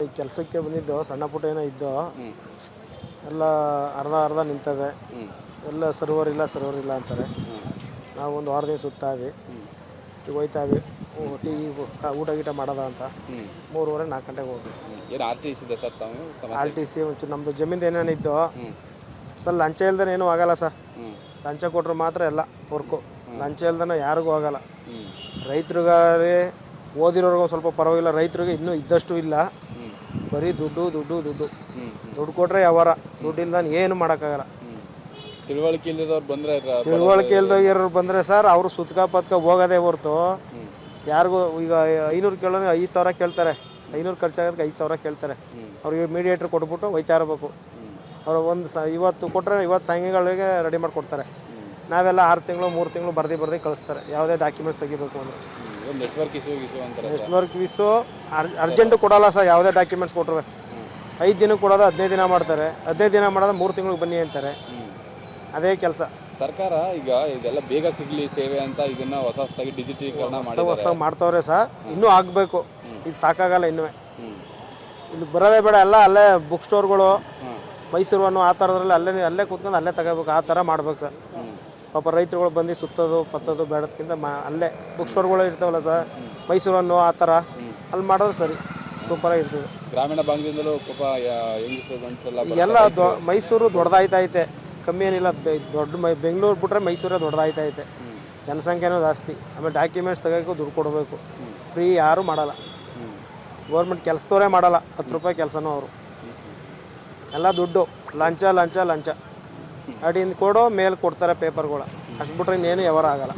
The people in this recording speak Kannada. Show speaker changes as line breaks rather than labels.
ಈ ಕೆಲಸಕ್ಕೆ ಬಂದಿದ್ದು ಸಣ್ಣ ಪುಟ್ಟ ಏನೋ ಇದ್ದು
ಹ್ಞೂ
ಎಲ್ಲ ಅರ್ಧ ಅರ್ಧ ನಿಂತವೆ.
ಹ್ಞೂ
ಎಲ್ಲ ಸರ್ವರ್ ಇಲ್ಲ ಅಂತಾರೆ.
ಹ್ಞೂ
ನಾವು ಒಂದು ವಾರದಿಂದ ಸುತ್ತಾವಿ,
ಹ್ಞೂ
ಈಗ ಹೋಯ್ತಾವಿ. ಟೀ ಊಟ ಗೀಟ ಮಾಡೋದ ಅಂತ
ಹ್ಞೂ
3:30 4 ಗಂಟೆಗೆ ಹೋಗ್ಬೇಕು.
ಏನು ಆರ್ ಟಿ ಸಿ ಇದೆ ಸರ್ ತಾವು
ಆರ್
ಸಮಸ್ಯೆ?
ಟಿ ಸಿ ಒಂಚೂರು ನಮ್ಮದು ಜಮೀನು ಏನೇನಿದ್ದು
ಹ್ಞೂ
ಸರ್ ಲಂಚ ಇಲ್ದೇ ಏನೂ ಆಗಲ್ಲ ಸರ್.
ಹ್ಞೂ
ಲಂಚ ಕೊಟ್ಟರೆ ಮಾತ್ರ ಎಲ್ಲ ವರ್ಕು. ಲಂಚ ಇಲ್ದೇ ಯಾರಿಗೂ ಆಗಲ್ಲ.
ಹ್ಞೂ
ರೈತರಿಗಾರೆ ಓದಿರೋರ್ಗೆ ಒಂದು ಸ್ವಲ್ಪ ಪರವಾಗಿಲ್ಲ, ರೈತರಿಗೆ ಇನ್ನೂ ಇದ್ದಷ್ಟು ಇಲ್ಲ.
ಹ್ಞೂ
ಬರೀ ದುಡ್ಡು ದುಡ್ಡು ದುಡ್ಡು
ಹ್ಞೂ
ದುಡ್ಡು ಕೊಟ್ಟರೆ ವ್ಯವಹಾರ, ದುಡ್ಡು ಇಲ್ದಾನೆ ಏನು ಮಾಡೋಕ್ಕಾಗಲ್ಲ.
ಹ್ಞೂ ತಿಳುವಳಿಕೆ ಇಲ್ಲದವ್ರು ಬಂದರೆ
ತಿಳುವಳಿಕೆ ಇಲ್ದೋಗಿರೋರು ಬಂದರೆ ಸರ್ ಅವರು ಸುತ್ಕ ಪತ್ಕ ಹೋಗೋದೇ ಹೊರ್ತು
ಹ್ಞೂ
ಯಾರಿಗೂ ಈಗ 500 ಕೇಳೋದು 5,000 ಕೇಳ್ತಾರೆ. 500 ಖರ್ಚಾಗೋದಕ್ಕೆ 5,000 ಕೇಳ್ತಾರೆ.
ಹ್ಞೂ
ಅವ್ರಿಗೆ ಮೀಡಿಯೇಟ್ರ್ ಕೊಟ್ಬಿಟ್ಟು ಹೋಯ್ತಾ ಇರಬೇಕು.
ಹ್ಞೂ
ಅವರು ಇವತ್ತು ಕೊಟ್ಟರೆ ಇವತ್ತು ಸಾಯಂಕಾಲಗಳಿಗೆ ರೆಡಿ ಮಾಡಿಕೊಡ್ತಾರೆ. ನಾವೆಲ್ಲ 6 ತಿಂಗಳು 3 ತಿಂಗಳು ಬರ್ದು ಕಳಿಸ್ತಾರೆ ಯಾವುದೇ ಡಾಕ್ಯುಮೆಂಟ್ಸ್ ತೆಗಿಬೇಕು ಅಂದರೆ.
ಒಂದು ನೆಟ್ವರ್ಕ್ ಇಶ್ಯೂ ಅಂತಾರೆ.
ನೆಟ್ವರ್ಕ್ ಇಶ್ಯೂ ಅರ್ಜೆಂಟು ಕೊಡೋಲ್ಲ ಸರ್. ಯಾವುದೇ ಡಾಕ್ಯುಮೆಂಟ್ಸ್ ಕೊಟ್ಟರೆ 5 ದಿನಕ್ಕೆ ಕೊಡೋದು 15 ದಿನ ಮಾಡ್ತಾರೆ. 15 ದಿನ ಮಾಡೋದು 3 ತಿಂಗಳಿಗೆ ಬನ್ನಿ ಅಂತಾರೆ. ಅದೇ ಕೆಲಸ.
ಸರ್ಕಾರ ಈಗ ಇದೆಲ್ಲ ಬೇಗ ಸಿಗಲಿ ಸೇವೆ ಅಂತ ಇದನ್ನ ಹೊಸದಾಗಿ ಡಿಜಿಟೀಕರಣ
ಹೊಸ್ದಾಗಿ ಮಾಡ್ತವ್ರೆ ಸರ್. ಇನ್ನೂ ಆಗಬೇಕು. ಇದು ಸಾಕಾಗಲ್ಲ ಇನ್ನೂ.
ಹ್ಞೂ
ಇಲ್ಲಿ ಬರೋದೇ ಬೇಡ, ಎಲ್ಲ ಅಲ್ಲೇ ಬುಕ್ ಸ್ಟೋರ್ಗಳು
ಹಾಂ
ಮೈಸೂರು ಅನ್ನೋ ಆ ಥರದ್ರಲ್ಲಿ ಅಲ್ಲೇ ಕೂತ್ಕೊಂಡು ಅಲ್ಲೇ ತಗೋಬೇಕು. ಆ ಥರ ಮಾಡ್ಬೇಕು ಸರ್.
ಹ್ಞೂ
ಪಾಪ ರೈತರುಗಳು ಬಂದು ಸುತ್ತೋದು ಪತ್ತೋದು ಬೇಡದಕ್ಕಿಂತ ಅಲ್ಲೇ ಬುಕ್ ಸ್ಟೋರ್ಗಳು ಇರ್ತಾವಲ್ಲ ಸರ್, ಮೈಸೂರು ಅನ್ನೋ ಆ ಥರ ಅಲ್ಲಿ ಮಾಡೋದು ಸರಿ, ಸೂಪರಾಗಿ ಇರ್ತದೆ.
ಗ್ರಾಮೀಣ ಭಾಗದಿಂದಲೂ ಪಾಪ ಹೆಂಗಸರು ಗಂಡಸೆಲ್ಲ
ಎಲ್ಲ ಮೈಸೂರು ದೊಡ್ಡದಾಯ್ತೈತೆ, ಕಮ್ಮಿ ಏನಿಲ್ಲ. ಬೆಂಗಳೂರು ಬಿಟ್ರೆ ಮೈಸೂರೇ ದೊಡ್ಡದಾಯ್ತೈತೆ. ಜನಸಂಖ್ಯೆನೂ ಜಾಸ್ತಿ. ಆಮೇಲೆ ಡಾಕ್ಯುಮೆಂಟ್ಸ್ ತೆಗೋಕ್ಕೂ ದುಡ್ಡು ಕೊಡಬೇಕು. ಫ್ರೀ ಯಾರೂ ಮಾಡಲ್ಲ. ಗೌರ್ಮೆಂಟ್ ಕೆಲಸದವರೇ ಮಾಡಲ್ಲ. 10 ರೂಪಾಯಿ ಕೆಲಸನೂ ಅವರು. ಎಲ್ಲ ದುಡ್ಡು ಲಂಚ ಲಂಚ ಲಂಚ. ಅಡಿಯಿಂದ ಕೊಡೋ ಮೇಲೆ ಕೊಡ್ತಾರೆ ಪೇಪರ್ಗಳು. ಅಷ್ಟು ಬಿಟ್ರೆ ಇನ್ನೇನು ವ್ಯವಹಾರ ಆಗಲ್ಲ.